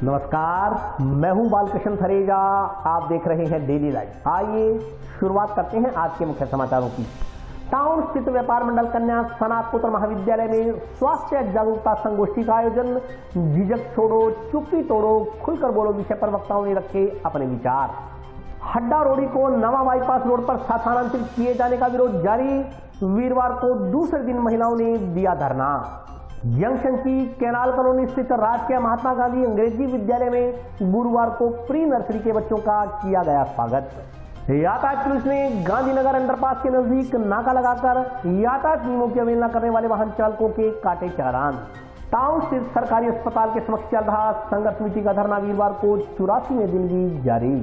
नमस्कार, मैं हूं बालकृष्ण थरेजा। आप देख रहे हैं डेली लाइव। आइए शुरुआत करते हैं आज के मुख्य समाचारों की। टाउन स्थित व्यापार मंडल कन्या स्नातकोत्तर महाविद्यालय में स्वास्थ्य जागरूकता संगोष्ठी का आयोजन। झिझक छोड़ो, चुप्पी तोड़ो, खुलकर बोलो विषय पर वक्ताओं ने रखे अपने विचार। हड्डा रोडी को नवा बाईपास रोड पर स्थानांतरित किए जाने का विरोध जारी। वीरवार को दूसरे दिन महिलाओं ने दिया धरना। जंक्शन की कैनाल कॉलोनी स्थित राजकीय महात्मा गांधी अंग्रेजी विद्यालय में गुरुवार को प्री नर्सरी के बच्चों का किया गया स्वागत। यातायात पुलिस ने गांधीनगर अंडरपास के नजदीक नाका लगाकर यातायात नियमों की अवहेलना करने वाले वाहन चालकों के काटे चालान। टाउन स्थित सरकारी अस्पताल के समक्ष चल रहा संघर्ष समिति का धरना वीरवार को 84वें दिन भी जारी।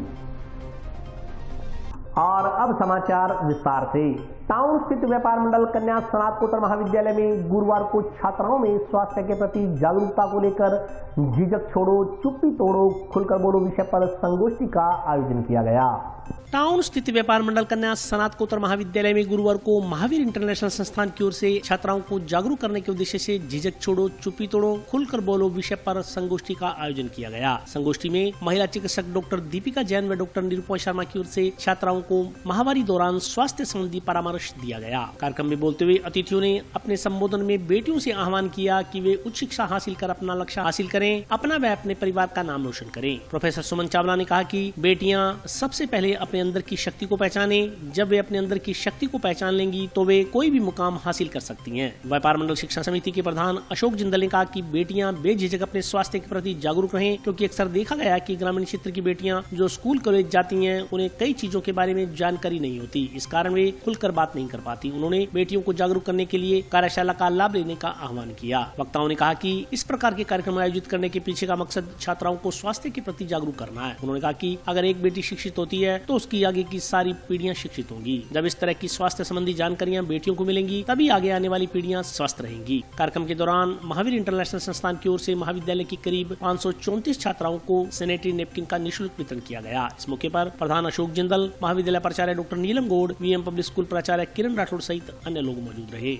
और अब समाचार विस्तार से। टाउन स्थित व्यापार मंडल कन्या स्नातकोत्तर महाविद्यालय में गुरुवार को छात्राओं में स्वास्थ्य के प्रति जागरूकता को लेकर झिझक छोड़ो, चुप्पी तोड़ो, खुलकर बोलो विषय पर संगोष्ठी का आयोजन किया गया। टाउन स्थित व्यापार मंडल कन्या स्नातकोत्तर महाविद्यालय में गुरुवार को महावीर इंटरनेशनल संस्थान की ओर से छात्राओं को जागरूक करने के उद्देश्य से झिझक छोड़ो, चुप्पी तोड़ो, खुलकर बोलो विषय पर संगोष्ठी का आयोजन किया गया। संगोष्ठी में महिला चिकित्सक डॉक्टर दीपिका जैन व डॉक्टर निरूपमा शर्मा की ओर से छात्राओं को महामारी दौरान स्वास्थ्य संबंधी परामर्श दिया गया। कार्यक्रम में बोलते हुए अतिथियों ने अपने संबोधन में बेटियों से आह्वान किया कि वे उच्च शिक्षा हासिल कर अपना लक्ष्य हासिल करें, अपना व अपने परिवार का नाम रोशन करें। प्रोफेसर सुमन चावला ने कहा कि बेटियां सबसे पहले अपने अंदर की शक्ति को पहचाने। जब वे अपने अंदर की शक्ति को पहचान लेंगी तो वे कोई भी मुकाम हासिल कर सकती हैं। व्यापार मंडल शिक्षा समिति के प्रधान अशोक जिंदल ने कहा कि बेटियां बेझिझक अपने स्वास्थ्य के प्रति जागरूक रहें, क्योंकि अक्सर देखा गया है कि ग्रामीण क्षेत्र की बेटियां जो स्कूल कॉलेज जाती हैं उन्हें कई चीजों के बारे में जानकारी नहीं होती, इस कारण वे खुलकर बात नहीं कर पाती। उन्होंने बेटियों को जागरूक करने के लिए कार्यशाला का लाभ लेने का आह्वान किया। वक्ताओं ने कहा कि इस प्रकार के कार्यक्रम आयोजित करने के पीछे का मकसद छात्राओं को स्वास्थ्य के प्रति जागरूक करना है। उन्होंने कहा कि अगर एक बेटी शिक्षित होती है तो उसकी आगे की सारी पीढ़ियां शिक्षित होंगी। जब इस तरह की स्वास्थ्य संबंधी जानकारियां बेटियों को मिलेंगी तभी आगे आने वाली पीढ़ियां स्वस्थ रहेंगी। कार्यक्रम के दौरान महावीर इंटरनेशनल संस्थान की ओर से महाविद्यालय की करीब 534 छात्राओं को सैनिटरी नैपकिन का निःशुल्क वितरण किया गया। इस मौके पर प्रधान अशोक जिंदल, महाविद्यालय प्राचार्य डॉक्टर नीलम गौड़, वीएम पब्लिक स्कूल प्राचार्य किरण राठौड़ सहित अन्य लोग मौजूद रहे।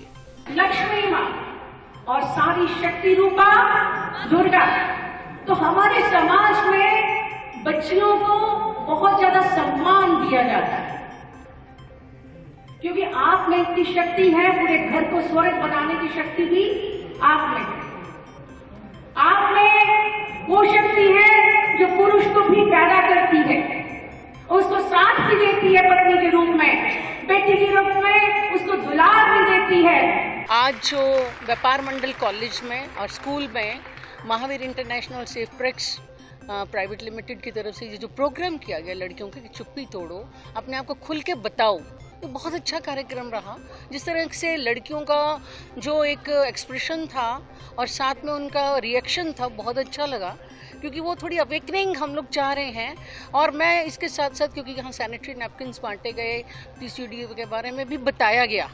लक्ष्मी माँ और सारी शक्ति रूपा दुर्गा, तो हमारे समाज में बच्चियों को बहुत ज्यादा सम्मान दिया जाता है, क्योंकि आप में इतनी शक्ति है, पूरे घर को स्वर्ग बनाने की शक्ति भी आप में है। आप में वो शक्ति है जो पुरुष को भी पैदा करती है, उसको साथ भी देती है पत्नी के रूप में, बेटी के रूप में उसको दुलार भी देती है। आज जो व्यापार मंडल कॉलेज में और स्कूल में Mahavir international safe प्रेक्स private limited की तरफ से ये जो प्रोग्राम किया गया लड़कियों के, चुप्पी तोड़ो, अपने आप को खुल के बताओ, तो बहुत अच्छा कार्यक्रम रहा। जिस तरह से लड़कियों का जो एक एक्सप्रेशन था और साथ में उनका रिएक्शन था, बहुत अच्छा लगा, क्योंकि वो थोड़ी अवेकनिंग हम लोग चाह रहे हैं। और मैं इसके साथ साथ, क्योंकि यहाँ सैनिटरी नैपकिन्स बांटे गए, पीसीडी के बारे में भी बताया गया,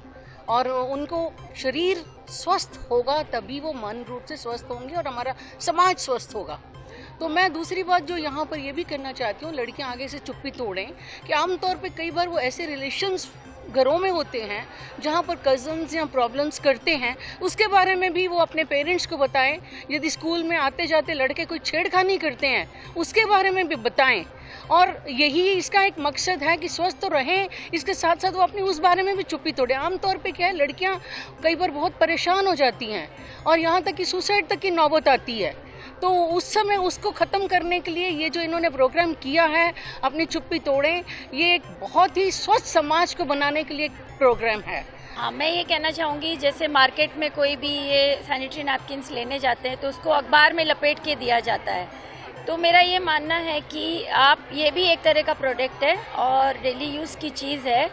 और उनको शरीर स्वस्थ होगा तभी वो मन रूप से स्वस्थ होंगे और हमारा समाज स्वस्थ होगा। तो मैं दूसरी बात जो यहाँ पर ये भी करना चाहती हूँ, लड़कियाँ आगे से चुप्पी तोड़ें कि आमतौर पे कई बार वो ऐसे रिलेशंस घरों में होते हैं जहाँ पर कज़न्स या प्रॉब्लम्स करते हैं, उसके बारे में भी वो अपने पेरेंट्स को बताएं। यदि स्कूल में आते जाते लड़के कोई छेड़खानी करते हैं उसके बारे में भी बताएं। और यही इसका एक मकसद है कि स्वस्थ तो रहें, इसके साथ साथ वो अपनी उस बारे में भी चुप्पी तोड़ें। आमतौर पे क्या है, लड़कियाँ कई बार बहुत परेशान हो जाती हैं और यहाँ तक कि सुसाइड तक की नौबत आती है। तो उस समय उसको ख़त्म करने के लिए ये जो इन्होंने प्रोग्राम किया है, अपनी चुप्पी तोड़ें, ये एक बहुत ही स्वस्थ समाज को बनाने के लिए प्रोग्राम है। हाँ, मैं ये कहना चाहूँगी, जैसे मार्केट में कोई भी ये सैनिटरी नैपकिन्स लेने जाते हैं तो उसको अखबार में लपेट के दिया जाता है। तो मेरा ये मानना है कि आप, ये भी एक तरह का प्रोडक्ट है और डेली यूज़ की चीज़ है,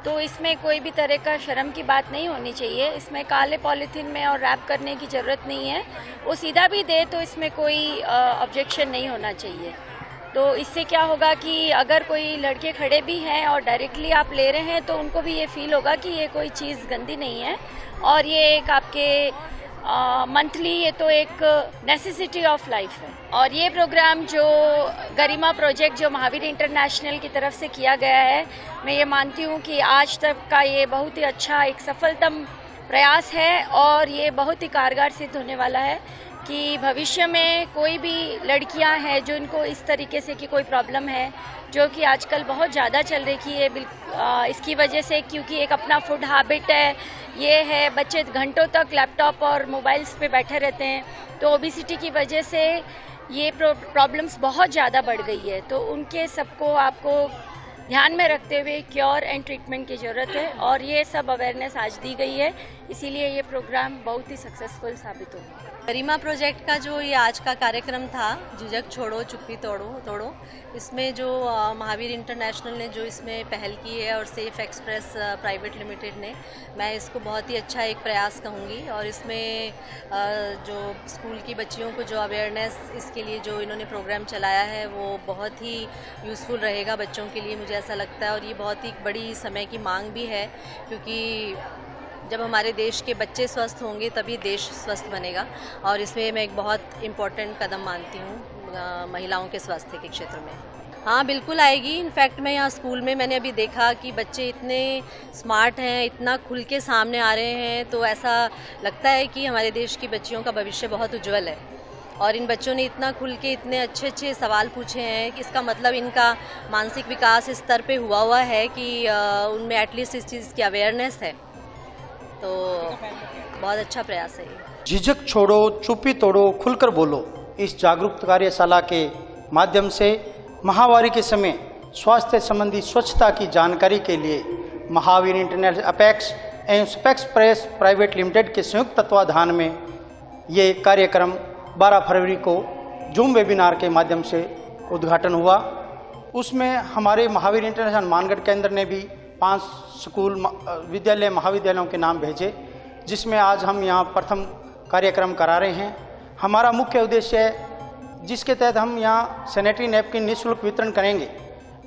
तो इसमें कोई भी तरह का शर्म की बात नहीं होनी चाहिए। इसमें काले पॉलीथीन में और रैप करने की ज़रूरत नहीं है। वो सीधा भी दे तो इसमें कोई ऑब्जेक्शन नहीं होना चाहिए। तो इससे क्या होगा कि अगर कोई लड़के खड़े भी हैं और डायरेक्टली आप ले रहे हैं तो उनको भी ये फील होगा कि ये कोई चीज़ गंदी नहीं है और ये एक आपके मंथली, ये तो एक नेसेसिटी ऑफ लाइफ है। और ये प्रोग्राम जो गरिमा प्रोजेक्ट जो महावीर इंटरनेशनल की तरफ से किया गया है, मैं ये मानती हूँ कि आज तक का ये बहुत ही अच्छा एक सफलतम प्रयास है और ये बहुत ही कारगर सिद्ध होने वाला है कि भविष्य में कोई भी लड़कियां हैं जो इनको इस तरीके से कि कोई प्रॉब्लम है जो कि आजकल बहुत ज़्यादा चल रही है इसकी वजह से, क्योंकि एक अपना फूड हैबिट है, ये है बच्चे घंटों तक लैपटॉप और मोबाइल्स पे बैठे रहते हैं, तो ओबेसिटी की वजह से ये प्रॉब्लम्स बहुत ज़्यादा बढ़ गई है। तो उनके सबको आपको ध्यान में रखते हुए क्योर एंड ट्रीटमेंट की ज़रूरत है और ये सब अवेयरनेस आज दी गई है, इसीलिए ये प्रोग्राम बहुत ही सक्सेसफुल साबित होगा। गरिमा प्रोजेक्ट का जो ये आज का कार्यक्रम था, झिझक छोड़ो चुप्पी तोड़ो, इसमें जो महावीर इंटरनेशनल ने जो इसमें पहल की है और सेफ एक्सप्रेस प्राइवेट लिमिटेड ने, मैं इसको बहुत ही अच्छा एक प्रयास कहूँगी। और इसमें जो स्कूल की बच्चियों को जो अवेयरनेस इसके लिए जो इन्होंने प्रोग्राम चलाया है वो बहुत ही यूज़फुल रहेगा बच्चों के लिए, मुझे ऐसा लगता है। और ये बहुत ही बड़ी समय की मांग भी है, क्योंकि जब हमारे देश के बच्चे स्वस्थ होंगे तभी देश स्वस्थ बनेगा, और इसमें मैं एक बहुत इम्पोर्टेंट कदम मानती हूँ महिलाओं के स्वास्थ्य के क्षेत्र में। हाँ, बिल्कुल आएगी। इनफैक्ट मैं यहाँ स्कूल में मैंने अभी देखा कि बच्चे इतने स्मार्ट हैं, इतना खुल के सामने आ रहे हैं, तो ऐसा लगता है कि हमारे देश की बच्चियों का भविष्य बहुत उज्जवल है। और इन बच्चों ने इतना खुल के इतने अच्छे अच्छे सवाल पूछे हैं कि इसका मतलब इनका मानसिक विकास इस स्तर पे हुआ है कि उनमें एटलीस्ट इस चीज़ की अवेयरनेस है, तो बहुत अच्छा प्रयास है। झिझक छोड़ो चुप्पी तोड़ो खुलकर बोलो, इस जागरूकता कार्यशाला के माध्यम से महामारी के समय स्वास्थ्य संबंधी स्वच्छता की जानकारी के लिए महावीर इंटरनेशनल अपेक्स एवं स्पेक्स प्रेस प्राइवेट लिमिटेड के संयुक्त तत्वाधान में ये कार्यक्रम 12 फरवरी को जूम वेबिनार के माध्यम से उद्घाटन हुआ। उसमें हमारे महावीर इंटरनेशनल मानगढ़ केंद्र ने भी 5 स्कूल विद्यालय महाविद्यालयों के नाम भेजे, जिसमें आज हम यहाँ प्रथम कार्यक्रम करा रहे हैं। हमारा मुख्य उद्देश्य है, जिसके तहत हम यहाँ सैनिटरी नैपकिन निःशुल्क वितरण करेंगे।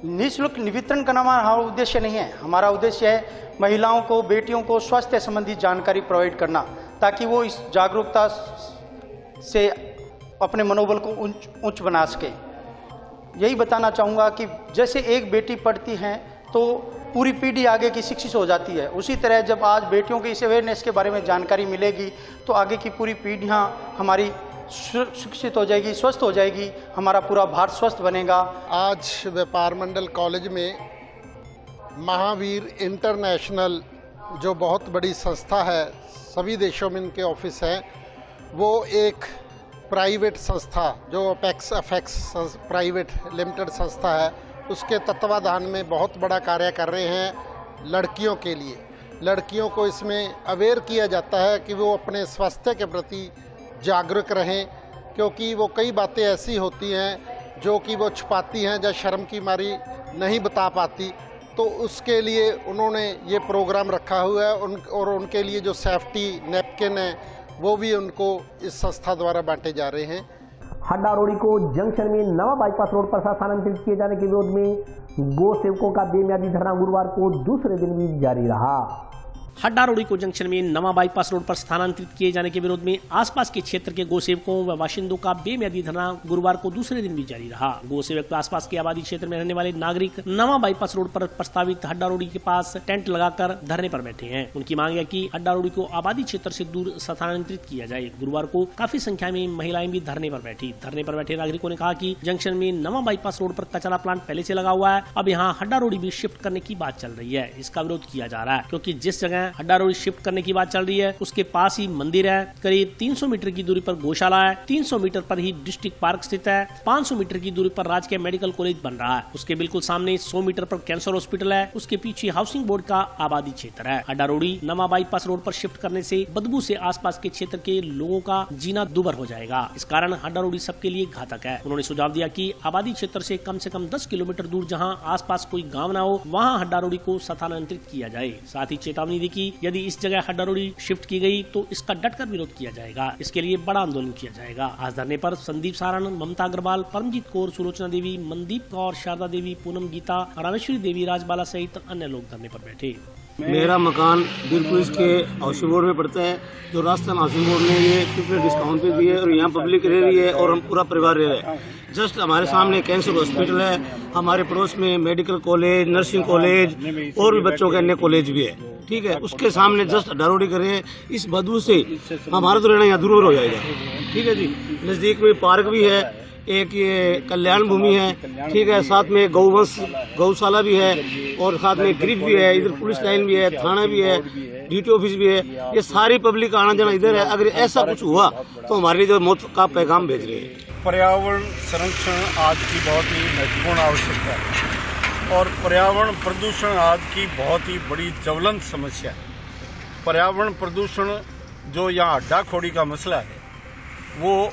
निःशुल्क वितरण करना हमारा उद्देश्य नहीं है, हमारा उद्देश्य है महिलाओं को, बेटियों को स्वास्थ्य संबंधी जानकारी प्रोवाइड करना, ताकि वो इस जागरूकता से अपने मनोबल को उच्च बना सके। यही बताना चाहूँगा कि जैसे एक बेटी पढ़ती है तो पूरी पीढ़ी आगे की शिक्षित हो जाती है, उसी तरह जब आज बेटियों की इस अवेयरनेस के बारे में जानकारी मिलेगी तो आगे की पूरी पीढ़ियाँ हमारी शिक्षित हो जाएगी, स्वस्थ हो जाएगी, हमारा पूरा भारत स्वस्थ बनेगा। आज व्यापार मंडल कॉलेज में महावीर इंटरनेशनल जो बहुत बड़ी संस्था है, सभी देशों में इनके ऑफिस हैं, वो एक प्राइवेट संस्था जो अपेक्स प्राइवेट लिमिटेड संस्था है, उसके तत्वाधान में बहुत बड़ा कार्य कर रहे हैं लड़कियों के लिए। लड़कियों को इसमें अवेयर किया जाता है कि वो अपने स्वास्थ्य के प्रति जागरूक रहें, क्योंकि वो कई बातें ऐसी होती हैं जो कि वो छुपाती हैं या शर्म की मारी नहीं बता पाती, तो उसके लिए उन्होंने ये प्रोग्राम रखा हुआ है। और उनके लिए जो सेफ्टी नैपकिन है वो भी उनको इस संस्था द्वारा बांटे जा रहे हैं। हड्डा रोड़ी को जंक्शन में नवा बाईपास रोड पर स्थानांतरित किए जाने के विरोध में गो सेवकों का बेमियादी धरना गुरुवार को दूसरे दिन भी जारी रहा। हड्डा रोड़ी को जंक्शन में नवा बाईपास रोड पर स्थानांतरित किए जाने के विरोध में आसपास के क्षेत्र के गोसेवकों व बाशिंदों का बेमियादी धरना गुरुवार को दूसरे दिन भी जारी रहा। गोसेवक व आसपास के आबादी क्षेत्र में रहने वाले नागरिक नवा बाईपास रोड पर प्रस्तावित हड्डा रोड़ी के पास टेंट लगाकर धरने पर बैठे हैं। उनकी मांग है कि हड्डा रोड़ी को आबादी क्षेत्र से दूर स्थानांतरित किया जाए। गुरुवार को काफी संख्या में महिलाएं भी धरने पर बैठी। धरने पर बैठे नागरिकों ने कहा कि जंक्शन में नवा बाईपास रोड पर कचरा प्लांट पहले से लगा हुआ है, अब यहाँ हड्डा रोड़ी भी शिफ्ट करने की बात चल रही है। इसका विरोध किया जा रहा है क्योंकि जिस जगह हड्डा रोड़ी शिफ्ट करने की बात चल रही है उसके पास ही मंदिर है, करीब 300 मीटर की दूरी पर गौशाला है, 300 मीटर पर ही डिस्ट्रिक्ट पार्क स्थित है, 500 मीटर की दूरी पर राजकीय मेडिकल कॉलेज बन रहा है, उसके बिल्कुल सामने 100 मीटर पर कैंसर हॉस्पिटल है, उसके पीछे हाउसिंग बोर्ड का आबादी क्षेत्र है। हड्डा रोड़ी नवा बाईपास रोड पर शिफ्ट करने से बदबू से आसपास के क्षेत्र के लोगों का जीना दुभर हो जाएगा। इस कारण हड्डा रोड़ी सबके लिए घातक है। उन्होंने सुझाव दिया कि आबादी क्षेत्र से कम 10 किलोमीटर दूर जहाँ आसपास कोई गाँव न हो वहाँ हड्डा रोड़ी को स्थानांतरित किया जाए। साथ ही चेतावनी दी कि यदि इस जगह हड्डा रोड़ी शिफ्ट की गई तो इसका डटकर विरोध किया जाएगा। इसके लिए बड़ा आंदोलन किया जाएगा। आज धरने पर संदीप सारण, ममता अग्रवाल, परमजीत कौर, सुलोचना देवी, मनदीप कौर, शारदा देवी, पूनम गीता, रामेश्वरी देवी, राजबाला सहित अन्य लोग धरने पर बैठे। मेरा मकान बीर पुलिस के हाउसिंग बोर्ड में पड़ता है, जो राजस्थान हाउसिंग बोर्ड ने ये 50% डिस्काउंट पे दिए और यहाँ पब्लिक रह रही है और हम पूरा परिवार रह रहे हैं। जस्ट हमारे सामने कैंसर हॉस्पिटल है, हमारे पड़ोस में मेडिकल कॉलेज, नर्सिंग कॉलेज और भी बच्चों के अन्य कॉलेज भी है। ठीक है, उसके सामने जस्ट डारोडी करें, इस बदबू से हमारा तो रहना यहाँ दूर हो जाएगा। ठीक है जी, नजदीक में पार्क भी है, एक ये कल्याण भूमि है, ठीक है, साथ में गौवंश गौशाला भी है और साथ में ग्रिफ भी है, इधर पुलिस लाइन भी है, थाना भी है, डीटी ऑफिस भी है। ये सारी पब्लिक आना जाना इधर है। अगर ऐसा कुछ हुआ तो हमारे लिए जो मौत का पैगाम भेज रहे हैं। पर्यावरण संरक्षण आज की बहुत ही महत्वपूर्ण आवश्यकता है और पर्यावरण प्रदूषण आज की बहुत ही बड़ी ज्वलंत समस्या है। पर्यावरण प्रदूषण जो यहाँ अड्डा खोड़ी का मसला है, वो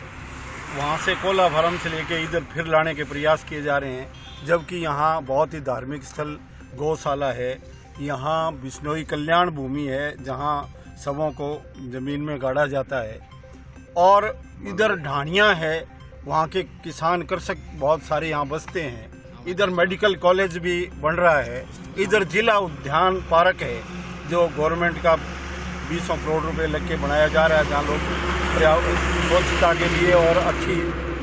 वहाँ से कोला फार्म से लेके इधर फिर लाने के प्रयास किए जा रहे हैं, जबकि यहाँ बहुत ही धार्मिक स्थल गौशाला है, यहाँ बिश्नोई कल्याण भूमि है जहाँ शवों को ज़मीन में गाड़ा जाता है, और इधर ढाणियाँ है, वहाँ के किसान कृषक बहुत सारे यहाँ बसते हैं। इधर मेडिकल कॉलेज भी बन रहा है, इधर जिला उद्यान पार्क है जो गवर्नमेंट का 20 करोड़ रुपए लग के बनाया जा रहा है, जहाँ लोग स्वच्छता के लिए और अच्छी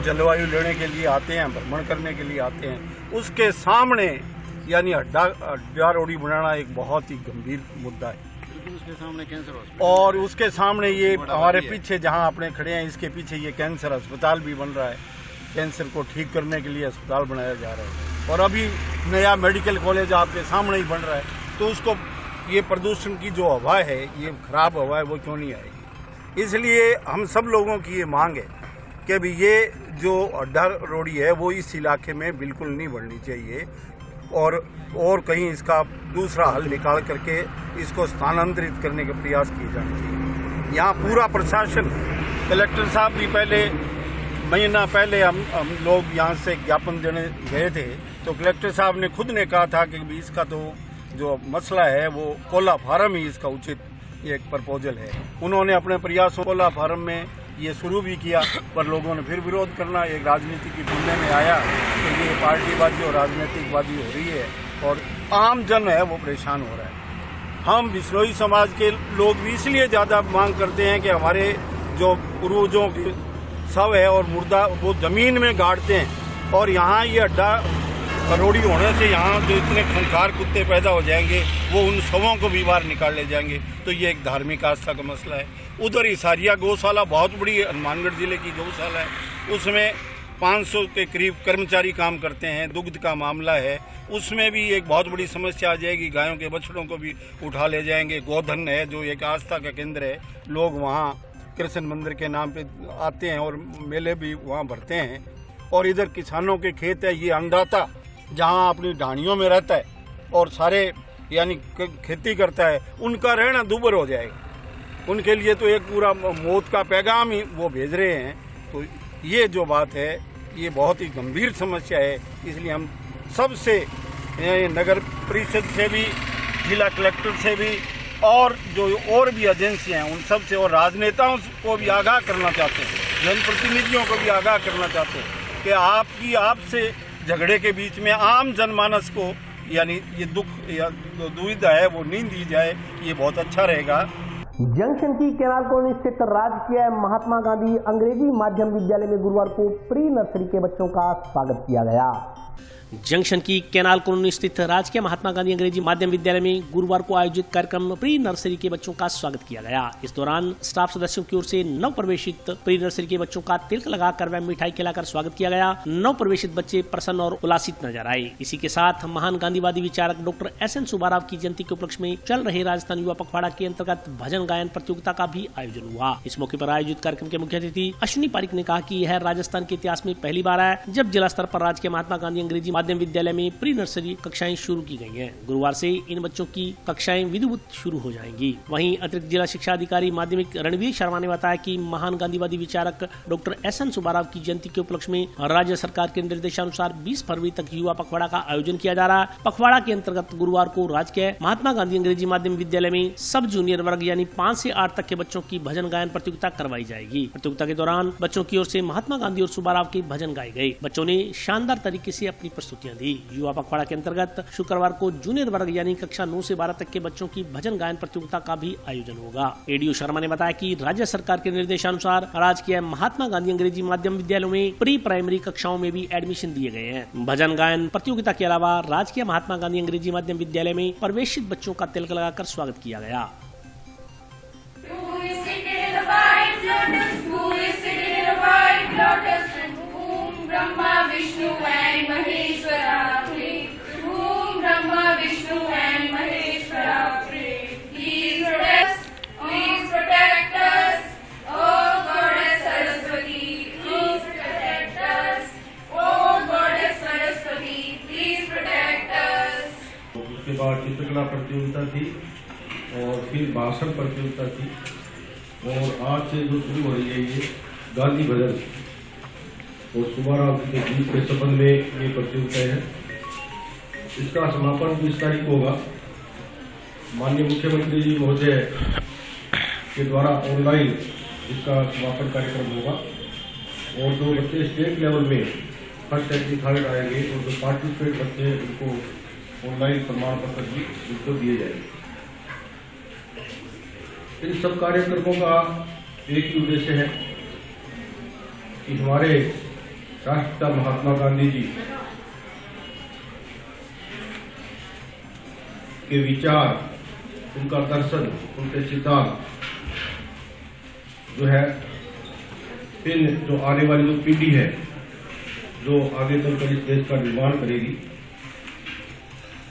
जलवायु लेने के लिए आते हैं, भ्रमण करने के लिए आते हैं। उसके सामने यानी अड्डा रोडी बनाना एक बहुत ही गंभीर मुद्दा है। उसके सामने कैंसर और उसके सामने ये हमारे पीछे जहाँ अपने खड़े हैं, इसके पीछे ये कैंसर अस्पताल भी बन रहा है। कैंसर को ठीक करने के लिए अस्पताल बनाया जा रहा है और अभी नया मेडिकल कॉलेज आपके सामने ही बन रहा है। तो उसको ये प्रदूषण की जो हवा है, ये खराब हवा है, वो क्यों नहीं आएगी? इसलिए हम सब लोगों की ये मांग है कि भी ये जो अड्डा रोडी है वो इस इलाके में बिल्कुल नहीं बढ़नी चाहिए और कहीं इसका दूसरा हल निकाल करके इसको स्थानांतरित करने के प्रयास किए जाने चाहिए। यहाँ पूरा प्रशासन, कलेक्टर साहब भी पहले महीना पहले हम लोग यहाँ से ज्ञापन देने गए थे, तो कलेक्टर साहब ने खुद ने कहा था कि इसका तो जो मसला है वो कोला फार्म ही इसका उचित एक प्रपोजल है। उन्होंने अपने प्रयासों कोला फार्म में ये शुरू भी किया, पर लोगों ने फिर विरोध करना एक राजनीति की बुनने में आया, तो ये पार्टीबाजी और राजनीतिकबाजी हो रही है और आम जन है वो परेशान हो रहा है। हम बिश्नोई समाज के लोग भी इसलिए ज़्यादा मांग करते हैं कि हमारे जो पूर्वजों के शव है और मुर्दा वो ज़मीन में गाड़ते हैं, और यहाँ ये अड्डा रोडी होने से यहाँ जो इतने खूंखार कुत्ते पैदा हो जाएंगे वो उन शवों को भी बाहर निकाल ले जाएंगे। तो ये एक धार्मिक आस्था का मसला है। उधर हिसारिया गौशाला बहुत बड़ी हनुमानगढ़ जिले की गौशाला है, उसमें 500 के करीब कर्मचारी काम करते हैं, दुग्ध का मामला है, उसमें भी एक बहुत बड़ी समस्या आ जाएगी। गायों के बछड़ों को भी उठा ले जाएंगे। गोधन है जो एक आस्था का केंद्र है, लोग वहाँ कृष्ण मंदिर के नाम पे आते हैं और मेले भी वहाँ भरते हैं। और इधर किसानों के खेत है, ये अन्नदाता जहाँ अपनी ढाणियों में रहता है और सारे यानी खेती करता है, उनका रहना दूभर हो जाएगा। उनके लिए तो एक पूरा मौत का पैगाम ही वो भेज रहे हैं। तो ये जो बात है ये बहुत ही गंभीर समस्या है। इसलिए हम सबसे नगर परिषद से भी, जिला कलेक्टर से भी और जो और भी एजेंसियां हैं उन सब से और राजनेताओं को भी आगाह करना चाहते हैं, जनप्रतिनिधियों को भी आगाह करना चाहते हैं कि आपसे झगड़े के बीच में आम जनमानस को यानी ये दुख या दुविधा है वो नींद दी जाए, ये बहुत अच्छा रहेगा। जंक्शन की कैनाल कॉलोनी स्थित राजकीय महात्मा गांधी अंग्रेजी माध्यम विद्यालय में गुरुवार को प्री नर्सरी के बच्चों का स्वागत किया गया। जंक्शन की कैनाल कॉलोनी स्थित राजकीय महात्मा गांधी अंग्रेजी माध्यम विद्यालय में गुरुवार को आयोजित कार्यक्रम में प्री नर्सरी के बच्चों का स्वागत किया गया। इस दौरान स्टाफ सदस्यों की ओर से नव प्रवेशित प्री नर्सरी के बच्चों का तिलक लगाकर व मिठाई खिलाकर स्वागत किया गया। नव प्रवेशित बच्चे प्रसन्न और उल्लासित नजर आए। इसी के साथ महान गांधीवादी विचारक डॉक्टर SN सुब्बाराव की जयंती के उपलक्ष्य में चल रहे राजस्थान युवा पखवाड़ा के अंतर्गत भजन गायन प्रतियोगिता का भी आयोजन हुआ। इस मौके पर आयोजित कार्यक्रम के मुख्य अतिथि अश्विनी पारिक ने कहा कि यह राजस्थान के इतिहास में पहली बार है जब जिला स्तर पर राजकीय महात्मा गांधी अंग्रेजी माध्यम विद्यालय में प्री नर्सरी कक्षाएं शुरू की गई हैं। गुरुवार से इन बच्चों की कक्षाएं विधिवत शुरू हो जाएंगी। वहीं अतिरिक्त जिला शिक्षा अधिकारी माध्यमिक रणवीर शर्मा ने बताया कि महान गांधीवादी विचारक डॉक्टर SN सुब्बाराव की जयंती के उपलक्ष्य में राज्य सरकार के निर्देशानुसार 20 फरवरी तक युवा पखवाड़ा का आयोजन किया जा रहा है। पखवाड़ा के अंतर्गत गुरुवार को राजकीय महात्मा गांधी अंग्रेजी माध्यम विद्यालय में सब जूनियर वर्ग यानी 5 से 8 तक के बच्चों की भजन गायन प्रतियोगिता करवाई जाएगी। प्रतियोगिता के दौरान बच्चों की ओर से महात्मा गांधी और सुब्बाराव के भजन गाए गए। बच्चों ने शानदार तरीके से अपनी प्रस्तुतियां दी। युवा पखवाड़ा के अंतर्गत शुक्रवार को जूनियर वर्ग यानी कक्षा 9 से 12 तक के बच्चों की भजन गायन प्रतियोगिता का भी आयोजन होगा। एडीओ शर्मा ने बताया कि राज्य सरकार के निर्देशानुसार राजकीय महात्मा गांधी अंग्रेजी माध्यम विद्यालयों में प्री प्राइमरी कक्षाओं में भी एडमिशन दिए गए हैं। भजन गायन प्रतियोगिता के अलावा राजकीय महात्मा गांधी अंग्रेजी माध्यम विद्यालय में प्रवेशित बच्चों का तिलक लगाकर स्वागत किया गया। Brahma Vishnu and Maheshwara Om Brahma Vishnu and Maheshwara please protect us O goddess Saraswati please protect us O goddess Saraswati please protect us. उसके बाद चित्रकला प्रतियोगिता थी और फिर भाषण प्रतियोगिता थी और आज से जो शुरू हो रही है ये गांधी भजन और सुबाराव के गीत के संबंध में ये प्रतियोगिता है। इसका समापन 20 तारीख को होगा। माननीय मुख्यमंत्री जी महोदय के द्वारा ऑनलाइन इसका समापन कार्यक्रम होगा और जो बच्चे स्टेट लेवल में फर्स्ट सेकंड थर्ड आएंगे और जो पार्टिसिपेट बच्चे उनको ऑनलाइन प्रमाण पत्र भी उनको दिए जाएंगे। इन सब कार्यक्रमों का एक ही उद्देश्य है कि हमारे राष्ट्रपिता महात्मा गांधी जी के विचार, उनका दर्शन, उनके सिद्धांत जो है फिर जो आने वाली जो पीढ़ी है जो आगे चलकर इस देश का निर्माण करेगी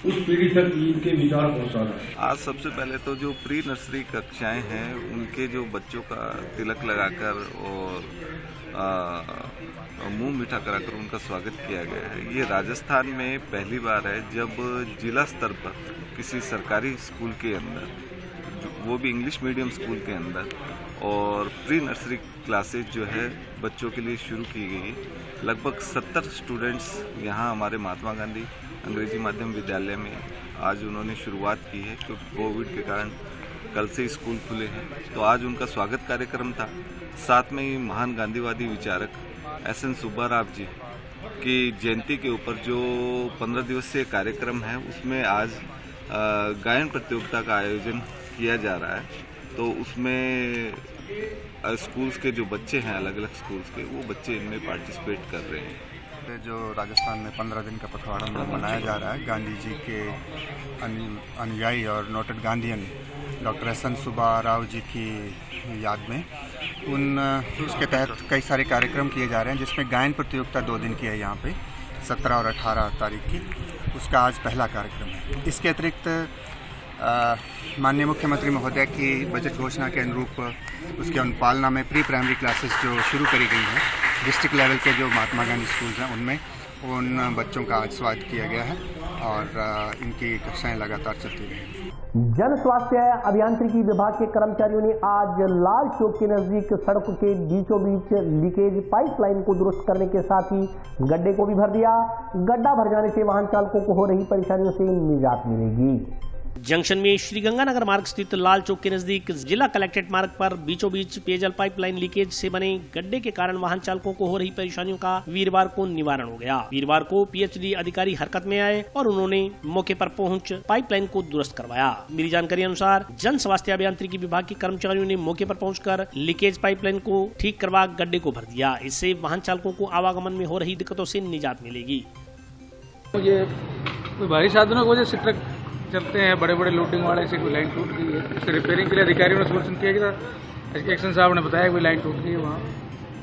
उस पीढ़ी तक इनके विचार पहुंचाना है। आज सबसे पहले तो जो प्री नर्सरी कक्षाएं हैं उनके जो बच्चों का तिलक लगाकर और मुंह मीठा कराकर उनका स्वागत किया गया है। ये राजस्थान में पहली बार है जब जिला स्तर पर किसी सरकारी स्कूल के अंदर, वो भी इंग्लिश मीडियम स्कूल के अंदर, और प्री नर्सरी क्लासेज जो है बच्चों के लिए शुरू की गई। लगभग 70 स्टूडेंट्स यहाँ हमारे महात्मा गांधी अंग्रेजी माध्यम विद्यालय में आज उन्होंने शुरुआत की है, क्योंकि कोविड के कारण कल से स्कूल खुले हैं। तो आज उनका स्वागत कार्यक्रम था। साथ में ही महान गांधीवादी विचारक एस एन सुब्बा राव जी की जयंती के ऊपर जो 15 दिवसीय कार्यक्रम है उसमें आज गायन प्रतियोगिता का आयोजन किया जा रहा है। तो उसमें स्कूल्स के जो बच्चे हैं, अलग अलग स्कूल्स के, वो बच्चे इनमें पार्टिसिपेट कर रहे हैं। जो राजस्थान में 15 दिन का पखवाड़ा मनाया जा रहा है गांधी जी के अनुयायी और noted Gandhian doctor S N Subba Rao ji की याद में, उसके तहत कई सारे कार्यक्रम किए जा रहे हैं, जिसमें गायन प्रतियोगिता 2 दिन की है यहाँ पे 17 और 18 तारीख की। उसका आज पहला कार्यक्रम है। इसके अतिरिक्त माननीय मुख्यमंत्री महोदय की बजट घोषणा के अनुरूप उसके अनुपालना में प्री प्राइमरी क्लासेस जो शुरू करी गई हैं, डिस्ट्रिक्ट लेवल के जो महात्मा गांधी स्कूल्स हैं उनमें उन बच्चों का आज स्वागत किया गया है और इनकी कक्षाएं लगातार चलती रहेंगी। जन स्वास्थ्य अभियांत्रिकी विभाग के कर्मचारियों ने आज लाल चौक के नजदीक सड़क के बीचों बीच लीकेज पाइपलाइन को दुरुस्त करने के साथ ही गड्ढे को भी भर दिया। गड्ढा भर जाने से वाहन चालकों को हो रही परेशानियों से निजात मिलेगी। जंक्शन में श्री गंगानगर मार्ग स्थित लाल चौक के नजदीक जिला कलेक्ट्रेट मार्ग पर बीचों बीच पेयजल पाइपलाइन लीकेज से बने गड्ढे के कारण वाहन चालकों को हो रही परेशानियों का वीरवार को निवारण हो गया। वीरवार को पीएचडी अधिकारी हरकत में आए और उन्होंने मौके पर पहुंच पाइपलाइन को दुरुस्त करवाया। मेरी जानकारी अनुसार जन स्वास्थ्य अभियांत्रिकी विभाग के कर्मचारियों ने मौके पर पहुंचकर लीकेज पाइपलाइन को ठीक करवा गड्ढे को भर दिया। इससे वाहन चालकों को आवागमन में हो रही दिक्कतों से निजात मिलेगी। ये भारी साधनों की वजह से ट्रक चलते हैं, बड़े बड़े लोडिंग वाले से कोई लाइन टूट गई है। उसके रिपेयरिंग के लिए अधिकारियों ने सूचना किया कि एक्शन साहब ने बताया कि लाइन टूट गई है वहाँ,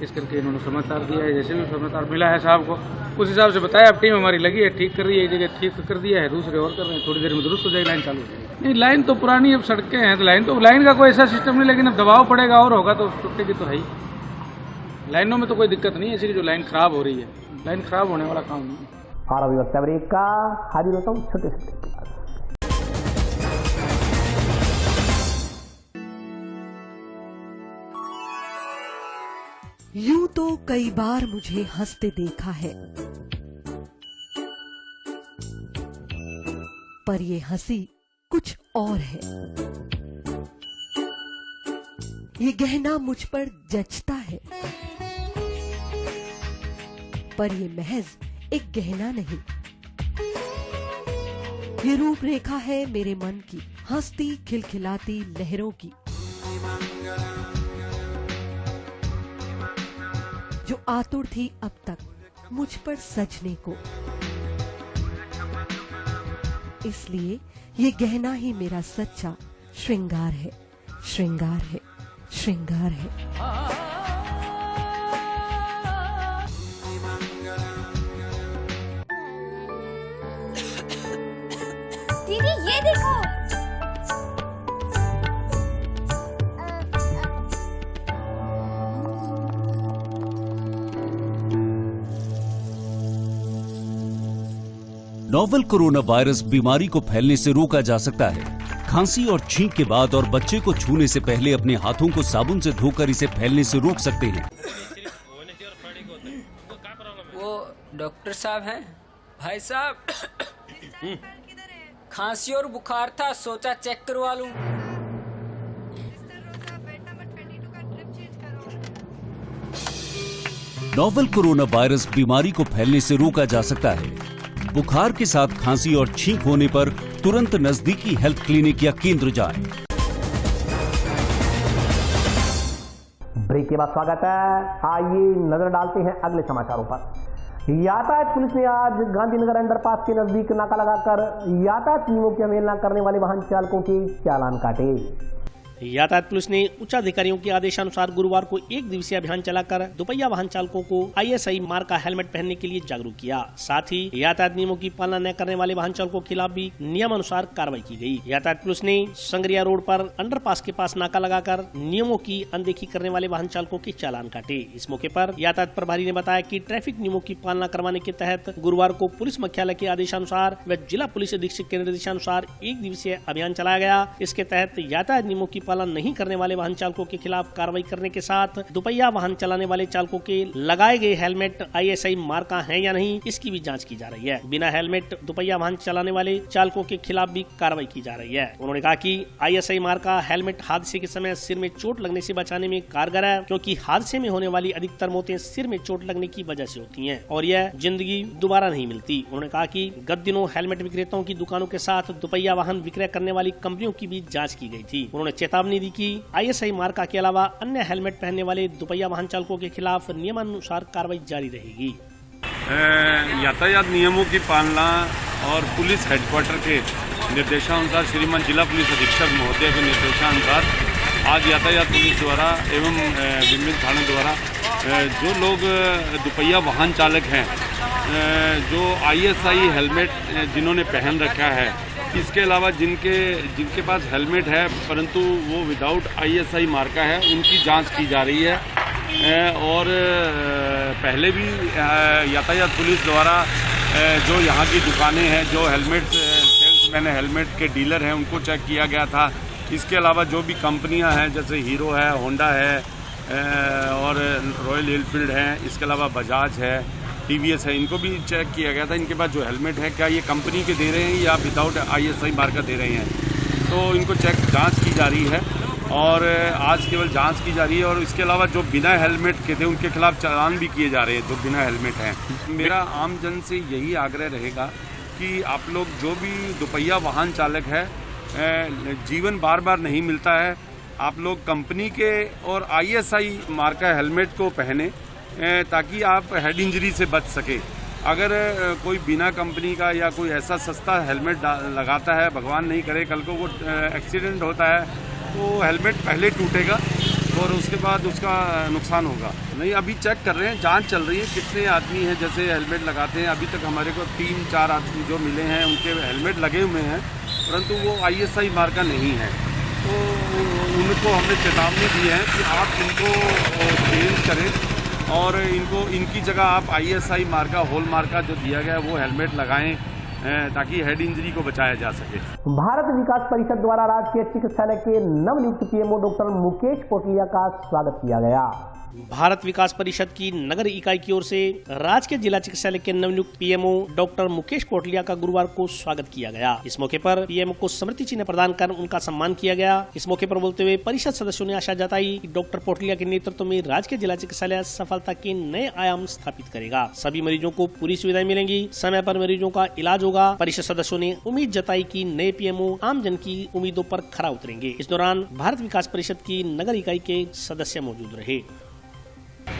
इस करके इन्होंने समाचार दिया है। जैसे भी समाचार मिला है साहब को उस हिसाब से बताया। अब टीम हमारी लगी है, ठीक कर रही है, एक जगह ठीक कर दिया है, दूसरे और कर रहे हैं। थोड़ी देर में दुरुस्त हो जाएगी, लाइन चालू हो जाएगी। नहीं, लाइन तो पुरानी अब सड़कें हैं तो लाइन का कोई ऐसा सिस्टम नहीं, लेकिन अब दबाव पड़ेगा और होगा तो टूटेगी तो है ही। लाइनों में तो कोई दिक्कत नहीं है, ऐसी जो लाइन खराब हो रही है, लाइन खराब होने वाला काम नहीं है। और अभिवक्ता ब्रेक का हाजिर होता हूँ छोटे से। यूं तो कई बार मुझे हंसते देखा है, पर ये हंसी कुछ और है। ये गहना मुझ पर जचता है, पर ये महज एक गहना नहीं, ये रूपरेखा है मेरे मन की, हंसती खिलखिलाती लहरों की, जो आतुर थी अब तक मुझ पर सजने को। इसलिए ये गहना ही मेरा सच्चा श्रृंगार है, श्रृंगार है, श्रृंगार है। दीदी ये देखो, नोवेल कोरोना वायरस बीमारी को फैलने से रोका जा सकता है। खांसी और छींक के बाद और बच्चे को छूने से पहले अपने हाथों को साबुन से धोकर इसे फैलने से रोक सकते हैं। वो डॉक्टर साहब हैं? भाई साहब खांसी और बुखार था, सोचा चेक करवा लूं। नोवेल कोरोना वायरस बीमारी को फैलने से रोका जा सकता है। बुखार के साथ खांसी और छींक होने पर तुरंत नजदीकी हेल्थ क्लिनिक या केंद्र जाएं। ब्रेक के बाद स्वागत है। आइए नजर डालते हैं अगले समाचारों पर। यातायात पुलिस ने आज गांधीनगर अंडरपास के नजदीक नाका लगाकर यातायात नियमों की अवहेलना करने वाले वाहन चालकों के चालान काटे। यातायात पुलिस ने उच्च अधिकारियों के आदेशानुसार गुरुवार को एक दिवसीय अभियान चलाकर दोपहिया वाहन चालकों को ISI मार्क का हेलमेट पहनने के लिए जागरूक किया। साथ ही यातायात नियमों की पालना न करने वाले वाहन चालकों के खिलाफ भी नियमानुसार कार्रवाई की गई। यातायात पुलिस ने संगरिया रोड पर अंडरपास के पास नाका लगाकर नियमों की अनदेखी करने वाले वाहन चालकों के चालान काटे। इस मौके पर यातायात प्रभारी ने बताया कि ट्रैफिक नियमों की पालना करवाने के तहत गुरुवार को पुलिस मुख्यालय के आदेशानुसार व जिला पुलिस अधीक्षक के निर्देशानुसार एक दिवसीय अभियान चलाया गया। इसके तहत यातायात नियमों की पालन नहीं करने वाले वाहन चालकों के खिलाफ कार्रवाई करने के साथ दोपहिया वाहन चलाने वाले चालकों के लगाए गए हेलमेट ISI मार्क का है या नहीं, इसकी भी जांच की जा रही है। बिना हेलमेट दोपहिया वाहन चलाने वाले चालकों के खिलाफ भी कार्रवाई की जा रही है। उन्होंने कहा कि ISI मार्क का हेलमेट हादसे के समय सिर में चोट लगने से बचाने में कारगर है, क्योंकि हादसे में होने वाली अधिकतर मौतें सिर में चोट लगने की वजह से होती हैं और यह जिंदगी दोबारा नहीं मिलती। उन्होंने कहा कि गत दिनों हेलमेट विक्रेताओं की दुकानों के साथ दोपहिया वाहन विक्रय करने वाली कंपनियों की भी जांच की गई थी। उन्होंने चेतावनी दी कि ISI मार्का के अलावा अन्य हेलमेट पहनने वाले दोपहिया वाहन चालकों के खिलाफ नियमानुसार कार्रवाई जारी रहेगी। यातायात नियमों की पालना और पुलिस हेडक्वार्टर के निर्देशानुसार श्रीमान जिला पुलिस अधीक्षक महोदय के निर्देशानुसार आज यातायात पुलिस द्वारा एवं विभिन्न थानों द्वारा जो लोग दोपहिया वाहन चालक हैं, जो ISI हेलमेट जिन्होंने पहन रखा है, इसके अलावा जिनके पास हेलमेट है परंतु वो विदाउट ISI मार्का है, उनकी जांच की जा रही है। और पहले भी यातायात पुलिस द्वारा जो यहाँ की दुकानें हैं, जो हेलमेट सेल्समैन है, हेलमेट के डीलर हैं, उनको चेक किया गया था। इसके अलावा जो भी कंपनियां हैं जैसे हीरो है, होंडा है और रॉयल एनफील्ड है, इसके अलावा बजाज है, TVS है, इनको भी चेक किया गया था। इनके पास जो हेलमेट है क्या ये कंपनी के दे रहे हैं या विदाउट ISI मार्का दे रहे हैं, तो इनको जांच की जा रही है और आज केवल जांच की जा रही है। और इसके अलावा जो बिना हेलमेट के थे उनके खिलाफ चालान भी किए जा रहे हैं, जो बिना हेलमेट हैं। मेरा आम जन से यही आग्रह रहेगा कि आप लोग जो भी दोपहिया वाहन चालक है, जीवन बार बार नहीं मिलता है, आप लोग कंपनी के और ISI मार्का हेलमेट को पहने ताकि आप हेड इंजरी से बच सके। अगर कोई बिना कंपनी का या कोई ऐसा सस्ता हेलमेट लगाता है, भगवान नहीं करे कल को वो एक्सीडेंट होता है, तो हेलमेट पहले टूटेगा और उसके बाद उसका नुकसान होगा। नहीं, अभी चेक कर रहे हैं, जांच चल रही है कितने आदमी हैं जैसे हेलमेट लगाते हैं। अभी तक हमारे को 3-4 आदमी जो मिले हैं उनके हेलमेट लगे हुए हैं परंतु वो ISI मार्का नहीं है, तो उनको हमने चेतावनी दी है कि आप इनको चेंज करें और इनकी जगह आप ISI मार्का, होल मार्का जो दिया गया है वो हेलमेट लगाएं ताकि हेड इंजरी को बचाया जा सके। भारत विकास परिषद द्वारा राजकीय चिकित्सालय के नवनियुक्त PMO डॉक्टर मुकेश कोटलिया का स्वागत किया गया। भारत विकास परिषद की नगर इकाई की ओर से राजकीय जिला चिकित्सालय के नवनियुक्त पीएमओ डॉक्टर मुकेश कोटलिया का गुरुवार को स्वागत किया गया। इस मौके पर पीएमओ को स्मृति चिन्ह प्रदान कर उनका सम्मान किया गया। इस मौके पर बोलते हुए परिषद सदस्यों ने आशा जताई कि डॉक्टर कोटलिया के नेतृत्व में राजकीय जिला चिकित्सालय सफलता के नए आयाम स्थापित करेगा। सभी मरीजों को पूरी सुविधाएं मिलेंगी, समय पर मरीजों का इलाज होगा। परिषद सदस्यों ने उम्मीद जताई कि नए पीएमओ आम जन की उम्मीदों पर खरा उतरेंगे। इस दौरान भारत विकास परिषद की नगर इकाई के सदस्य मौजूद रहे।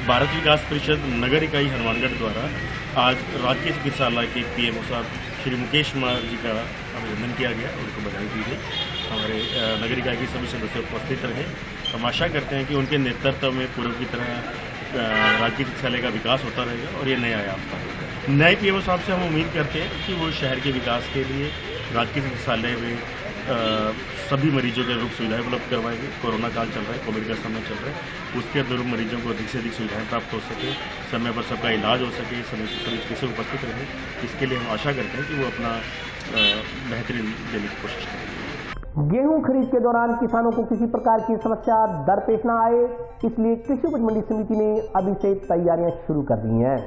भारत विकास परिषद नगर इकाई हनुमानगढ़ द्वारा आज राजकीय चिकित्सालय के पीएमओ साहब श्री मुकेश कुमार जी का अभिनंदन किया गया, उनको बधाई दी गई। हमारे नगर इकाई के सभी सदस्य उपस्थित रहे। हम आशा करते हैं कि उनके नेतृत्व में पूर्व की तरह राजकीय चिकित्सालय का विकास होता रहेगा और ये नया आयाम था। नए पीएमओ साहब से हम उम्मीद करते हैं कि वो शहर के विकास के लिए राजकीय चिकित्सालय में सभी मरीजों के लोग सुविधाएं उपलब्ध करवाएंगे। कोरोना काल चल रहा है, कोविड का समय चल रहा है, उसके अंदर मरीजों को अधिक से अधिक सुविधाएं प्राप्त हो सके, समय पर सबका इलाज हो सके, समय सभी कैसे उपस्थित रहे। इसके लिए हम आशा करते हैं कि वो अपना बेहतरीन देने की कोशिश करेंगे। गेहूं खरीद के दौरान किसानों को किसी प्रकार की समस्या दरपेश न आए, इसलिए कृषि उपज मंडी समिति ने अभी से तैयारियां शुरू कर दी हैं।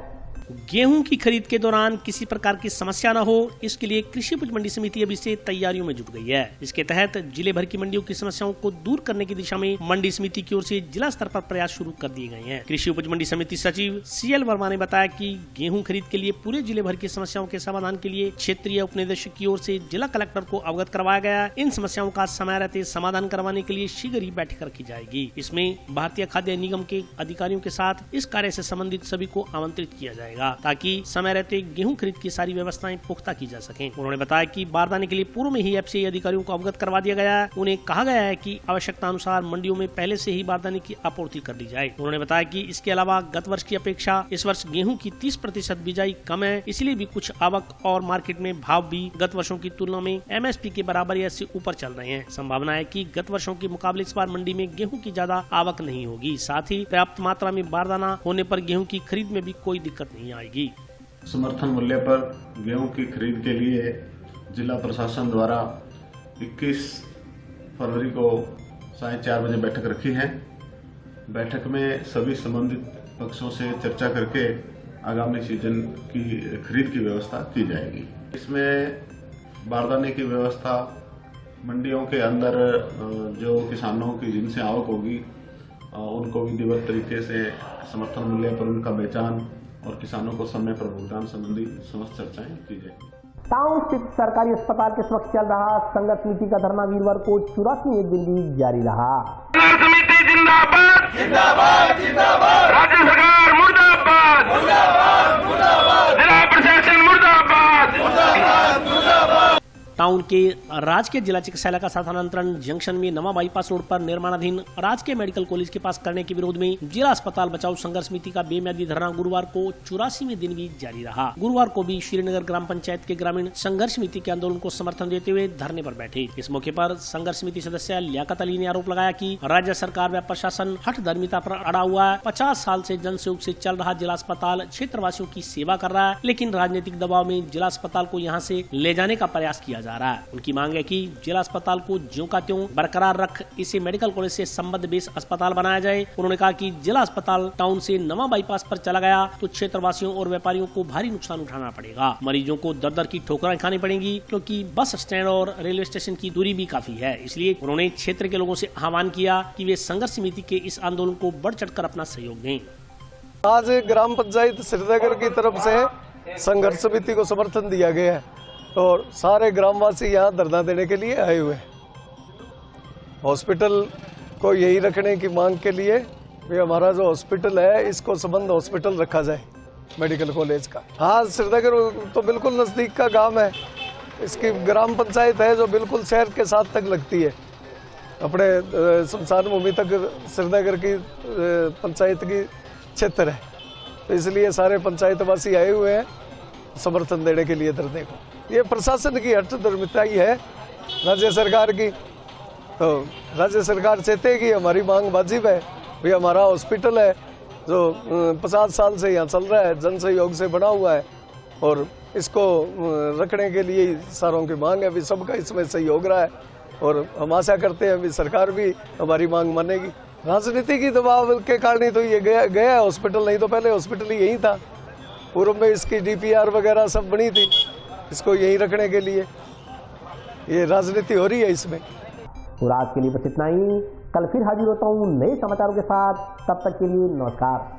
गेहूं की खरीद के दौरान किसी प्रकार की समस्या न हो, इसके लिए कृषि उपज मंडी समिति अभी से तैयारियों में जुट गई है। इसके तहत जिले भर की मंडियों की समस्याओं को दूर करने की दिशा में मंडी समिति की ओर से जिला स्तर पर प्रयास शुरू कर दिए गए हैं। कृषि उपज मंडी समिति सचिव CL वर्मा ने बताया कि गेहूं खरीद के लिए पूरे जिले भर की समस्याओं के समाधान के लिए क्षेत्रीय उपनिदेशक की ओर से जिला कलेक्टर को अवगत करवाया गया। इन समस्याओं का समय रहते समाधान करवाने के लिए शीघ्र ही बैठक रखी जाएगी। इसमें भारतीय खाद्य निगम के अधिकारियों के साथ इस कार्य से संबंधित सभी को आमंत्रित किया जाएगा ताकि समय रहते गेहूं खरीद की सारी व्यवस्थाएं पुख्ता की जा सकें। उन्होंने बताया कि बारदाने के लिए पूर्व में ही FCI अधिकारियों को अवगत करवा दिया गया है। उन्हें कहा गया है कि आवश्यकता अनुसार मंडियों में पहले से ही बारदाने की आपूर्ति कर दी जाए। उन्होंने बताया कि इसके अलावा गत वर्ष की अपेक्षा इस वर्ष गेहूं की 30% बिजाई कम है, इसलिए भी कुछ आवक और मार्केट में भाव भी गत वर्षों की तुलना में MSP के बराबर या इससे ऊपर चल रहे हैं। संभावना है कि गत वर्षों के मुकाबले इस बार मंडी में गेहूं की ज्यादा आवक नहीं होगी। साथ ही पर्याप्त मात्रा में बारदाना होने पर गेहूं की खरीद में भी कोई दिक्कत नहीं आएगी। समर्थन मूल्य पर गेहूं की खरीद के लिए जिला प्रशासन द्वारा 21 फरवरी को 4:30 बजे बैठक रखी है। बैठक में सभी संबंधित पक्षों से चर्चा करके आगामी सीजन की खरीद की व्यवस्था की जाएगी। इसमें बारदाने की व्यवस्था, मंडियों के अंदर जो किसानों की जिनसे आवक होगी उनको विधिवत तरीके से समर्थन मूल्य पर उनका बेचान और किसानों को समय पर भुगतान संबंधी समस्त चर्चाएं की जाएगी। टाउन स्थित सरकारी अस्पताल के समक्ष चल रहा संघर्ष समिति का धरना वीरवार को 84वें दिन भी जारी रहा। समिति जिंदाबाद जिंदाबाद जिंदाबाद, राज्य सरकार मुर्दाबाद मुर्दाबाद मुर्दाबाद, जिला प्रशासन मुर्दाबाद मुर्दाबाद मुर्दाबाद। टाउन के राजकीय जिला चिकित्सालय का स्थानांतरण जंक्शन में नवा बाईपास रोड पर निर्माणाधीन राजकीय मेडिकल कॉलेज के पास करने के विरोध में जिला अस्पताल बचाओ संघर्ष समिति का बेमियादी धरना गुरुवार को 84वें दिन भी जारी रहा। गुरुवार को भी श्रीनगर ग्राम पंचायत के ग्रामीण संघर्ष समिति के आंदोलन को समर्थन देते हुए धरने पर बैठे। इस मौके पर संघर्ष समिति सदस्य लियाकत अली ने आरोप लगाया कि राज्य सरकार व प्रशासन हठधर्मिता पर अड़ा हुआ है। 50 साल से जनसहयोग से चल रहा जिला अस्पताल क्षेत्रवासियों की सेवा कर रहा है, लेकिन राजनीतिक दबाव में जिला अस्पताल को यहाँ से ले जाने का प्रयास किया जा रहा है। उनकी मांग है कि जिला अस्पताल को ज्यों का त्यों बरकरार रख इसे मेडिकल कॉलेज से संबद्ध बेस अस्पताल बनाया जाए। उन्होंने कहा कि जिला अस्पताल टाउन से नवा बाईपास पर चला गया तो क्षेत्रवासियों और व्यापारियों को भारी नुकसान उठाना पड़ेगा। मरीजों को दर दर की ठोकरें खानी पड़ेंगी क्योंकि बस स्टैंड और रेलवे स्टेशन की दूरी भी काफी है। इसलिए उन्होंने क्षेत्र के लोगों से आह्वान किया कि वे संघर्ष समिति के इस आंदोलन को बढ़ चढ़कर अपना सहयोग दें। आज ग्राम पंचायत श्रीनगर की तरफ से संघर्ष समिति को समर्थन दिया गया है और सारे ग्रामवासी यहाँ धरना देने के लिए आए हुए हैं। हॉस्पिटल को यही रखने की मांग के लिए भी हमारा जो हॉस्पिटल है इसको संबंध हॉस्पिटल रखा जाए मेडिकल कॉलेज का। हाँ, श्रीनगर तो बिल्कुल नज़दीक का गांव है। इसकी ग्राम पंचायत है जो बिल्कुल शहर के साथ तक लगती है। अपने शमशान भूमि तक श्रीनगर की पंचायत की क्षेत्र है, तो इसलिए सारे पंचायतवासी आए हुए हैं समर्थन देने के लिए धरने को। ये प्रशासन की हठधर्मिता ही है राज्य सरकार की। तो राज्य सरकार चाहते है कि हमारी मांग वाजिब है। भी हमारा हॉस्पिटल है जो 50 साल से यहाँ चल रहा है, जन सहयोग से बना हुआ है और इसको रखने के लिए सारों की मांग है। भी सबका इसमें सहयोग रहा है और हम आशा करते हैं भी सरकार भी हमारी मांग मानेगी। राजनीति की दबाव के कारण ही तो ये गया है हॉस्पिटल, नहीं तो पहले हॉस्पिटल यही था। पूर्व में इसकी DPR वगैरह सब बनी थी इसको यही रखने के लिए। ये राजनीति हो रही है इसमें। तो आज के लिए बस इतना ही। कल फिर हाजिर होता हूँ नए समाचारों के साथ। तब तक के लिए नमस्कार।